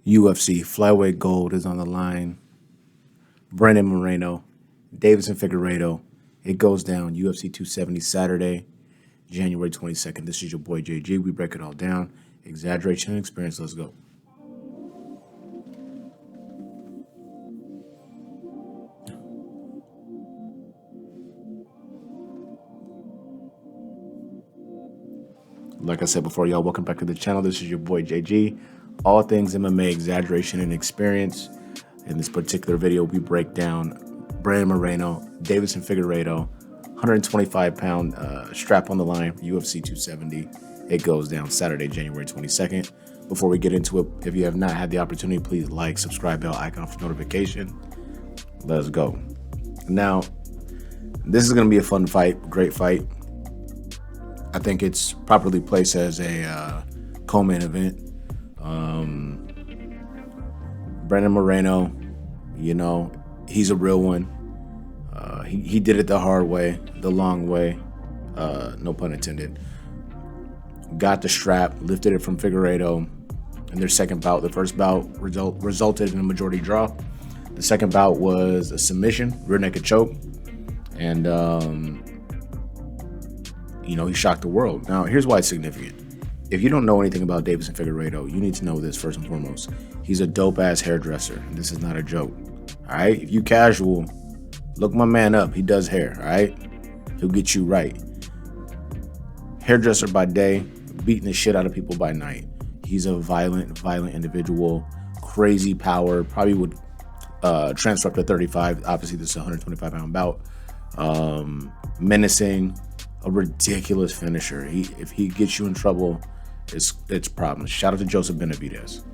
UFC flyweight gold is on the line. Moreno Moreno, Davis and Figueiredo. It goes down UFC 270 Saturday, January 22nd. This is your boy JG. We break it all down. Exaggeration and experience. Let's go. Like I said before, y'all, welcome back to the channel. This is your boy JG. All things MMA, exaggeration and experience. In this particular video, we break down Moreno Moreno, Davis and Figueiredo, 125-pound strap on the line, UFC 270. It goes down Saturday, January 22nd. Before we get into it, if you have not had the opportunity, please like, subscribe, bell icon for notification. Let's go. Now, this is going to be a fun fight, great fight. I think it's properly placed as a co-main event. Moreno Moreno, you know, he's a real one. He did it the hard way, the long way, no pun intended. Got the strap, lifted it from Figueiredo in their second bout. The first bout resulted in a majority draw. The second bout was a submission, rear naked choke, and you know, he shocked the world. Now, here's why it's significant. If you don't know anything about Davis and Figueiredo, you need to know this first and foremost. He's a dope-ass hairdresser. This is not a joke, all right? If you casual, look my man up. He does hair, all right? He'll get you right. Hairdresser by day, beating the shit out of people by night. He's a violent individual, crazy power, probably would transfer up to 35. Obviously, this is a 125-pound bout. Menacing, a ridiculous finisher. If he gets you in trouble, it's problems. Shout out to Joseph Benavidez,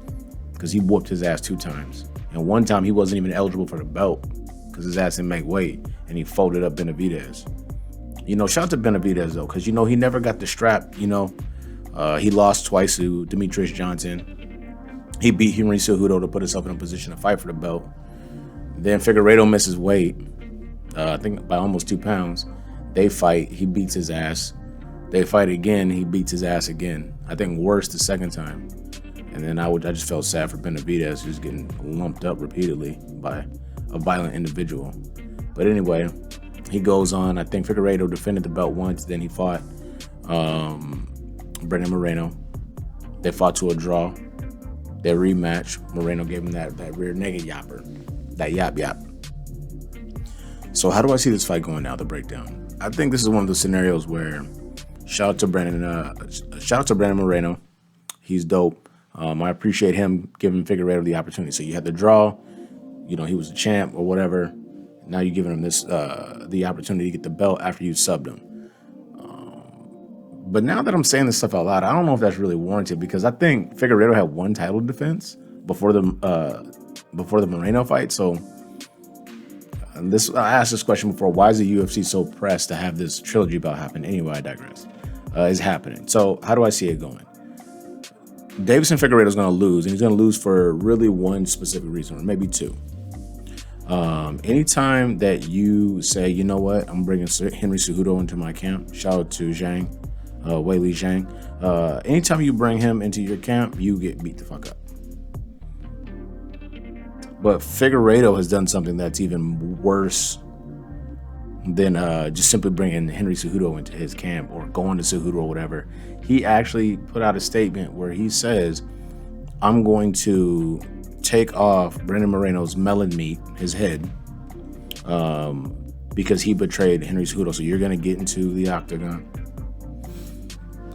because he whooped his ass 2 times. And one time he wasn't even eligible for the belt because his ass didn't make weight, and he folded up Benavidez. You know, shout out to Benavidez though, because you know he never got the strap. You know, he lost twice to Demetrius Johnson. He beat Henry Cejudo to put himself in a position to fight for the belt. Then Figueiredo misses weight, I think by almost 2 pounds. They fight, he beats his ass. They fight again, he beats his ass again. I think worse the second time. And then I just felt sad for Benavidez, who's getting lumped up repeatedly by a violent individual. But anyway, he goes on. I think Figueiredo defended the belt once, then he fought Moreno Moreno. They fought to a draw. Their rematch, Moreno gave him that rear naked yapper, that yap. So how do I see this fight going now, the breakdown? I think this is one of those scenarios where shout out to Moreno Moreno. He's dope. I appreciate him giving Figueiredo the opportunity. So you had the draw, you know, he was the champ or whatever. Now you're giving him this the opportunity to get the belt after you subbed him. But now that I'm saying this stuff out loud, I don't know if that's really warranted, because I think Figueiredo had one title defense before the Moreno fight. So I asked this question before. Why is the UFC so pressed to have this trilogy bout happen? Anyway, I digress. It's happening. So how do I see it going? Davis and Figueiredo is going to lose, and he's going to lose for really one specific reason, or maybe 2. Anytime that you say, you know what, I'm bringing Henry Cejudo into my camp. Shout out to Zhang, Weili Zhang. Anytime you bring him into your camp, you get beat the fuck up. But Figueiredo has done something that's even worse than just simply bringing Henry Cejudo into his camp or going to Cejudo or whatever. He actually put out a statement where he says, I'm going to take off Moreno Moreno's melon meat, his head, because he betrayed Henry Cejudo. So you're going to get into the octagon,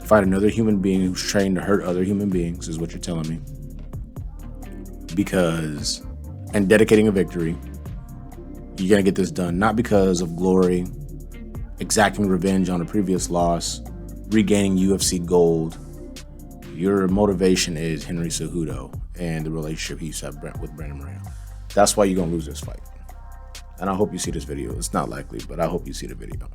fight another human being who's trained to hurt other human beings, is what you're telling me. And dedicating a victory, you're going to get this done, not because of glory, exacting revenge on a previous loss, regaining UFC gold. Your motivation is Henry Cejudo and the relationship he's had with Moreno Moreno. That's why you're going to lose this fight. And I hope you see this video. It's not likely, but I hope you see the video.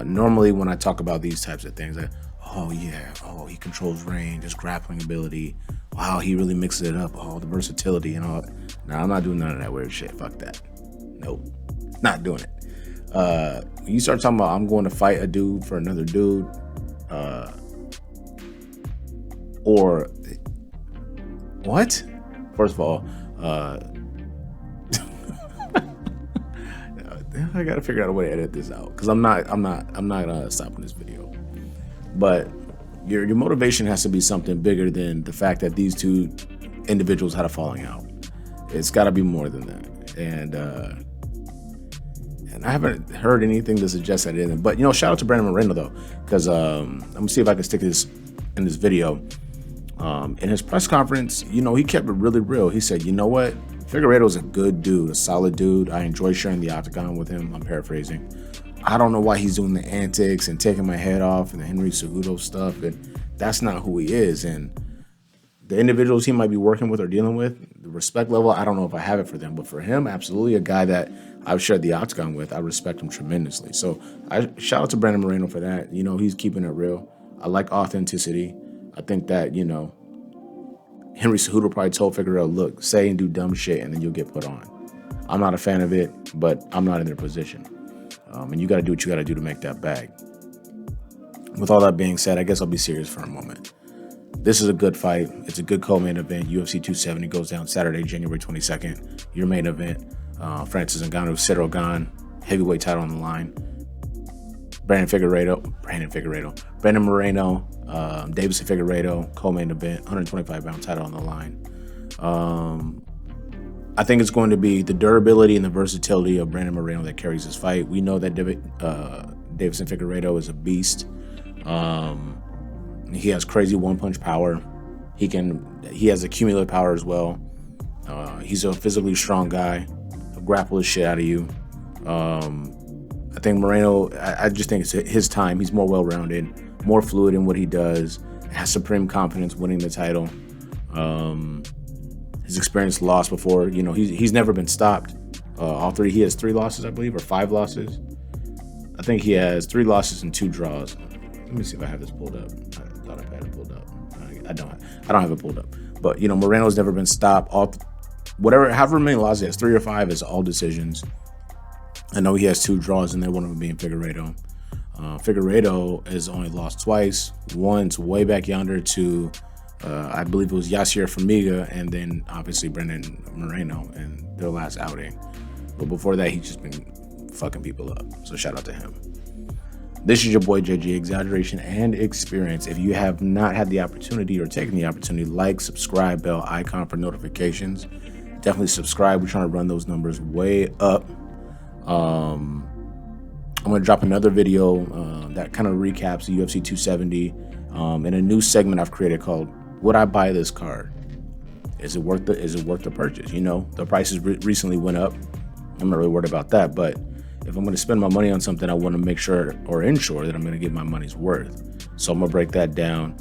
Normally, when I talk about these types of things, he controls range, his grappling ability. Wow, he really mixes it up. Oh, the versatility and all. Nah, I'm not doing none of that weird shit. Fuck that. Nope, not doing it. You start talking about I'm going to fight a dude for another dude, or What? First of all, I gotta figure out a way to edit this out because I'm not stopping this video. But your motivation has to be something bigger than the fact that these two individuals had a falling out. It's got to be more than that. And I haven't heard anything to suggest that it isn't. But shout out to Moreno Moreno though, because I'm gonna see if I can stick this in this video. In his press conference, he kept it really real. He said, you know what? Figueiredo's a good dude, a solid dude. I enjoy sharing the octagon with him. I'm paraphrasing. I don't know why he's doing the antics and taking my head off and the Henry Cejudo stuff. And that's not who he is. And the individuals he might be working with or dealing with, the respect level, I don't know if I have it for them. But for him, absolutely a guy that I've shared the octagon with. I respect him tremendously. So I shout out to Moreno Moreno for that. He's keeping it real. I like authenticity. I think that, Henry Cejudo probably told Figueiredo, look, say and do dumb shit and then you'll get put on. I'm not a fan of it, but I'm not in their position. And you got to do what you got to do to make that bag. With all that being said, I guess I'll be serious for a moment. This is a good fight. It's a good co-main event. UFC 270 goes down Saturday, January 22nd. Your main event, Francis Ngannou, Cyril Gane, heavyweight title on the line. Brandon Moreno, Davis and Figueiredo, co-main event, 125-pound title on the line. I think it's going to be the durability and the versatility of Brandon Moreno that carries this fight. We know that Davis and Figueiredo is a beast. He has crazy one-punch power. He has accumulative power as well. He's a physically strong guy. He'll grapple the shit out of you. I think Moreno, I just think it's his time. He's more well-rounded, more fluid in what he does, has supreme confidence winning the title. His experience lost before. He's never been stopped. He has 3 losses, I believe, or 5 losses. I think he has 3 losses and 2 draws. Let me see if I have this pulled up. I thought I had it pulled up. I don't have it pulled up. But, Moreno's never been stopped. However many losses he has, 3 or 5 is all decisions. I know he has 2 draws in there, one of them being Figueiredo. Figueiredo has only lost twice. Once way back yonder to, I believe it was Yassir Formiga, and then obviously Brandon Moreno in their last outing. But before that, he's just been fucking people up. So shout out to him. This is your boy JG, Exaggeration and Experience. If you have not had the opportunity or taken the opportunity, like, subscribe, bell icon for notifications. Definitely subscribe. We're trying to run those numbers way up. I'm going to drop another video that kind of recaps the UFC 270 in a new segment I've created called "Would I Buy This Card? Is it worth the purchase?" The prices recently went up. I'm not really worried about that, but if I'm going to spend my money on something, I want to make sure or ensure that I'm going to get my money's worth. So I'm going to break that down.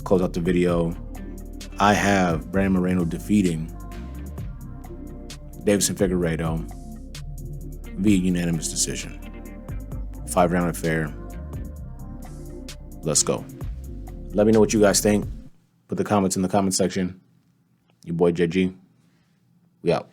Close out the video. I have Brandon Moreno defeating Davis and Figueiredo via unanimous decision. 5-round affair. Let's go. Let me know what you guys think. Put the comments in the comment section. Your boy JG. We out.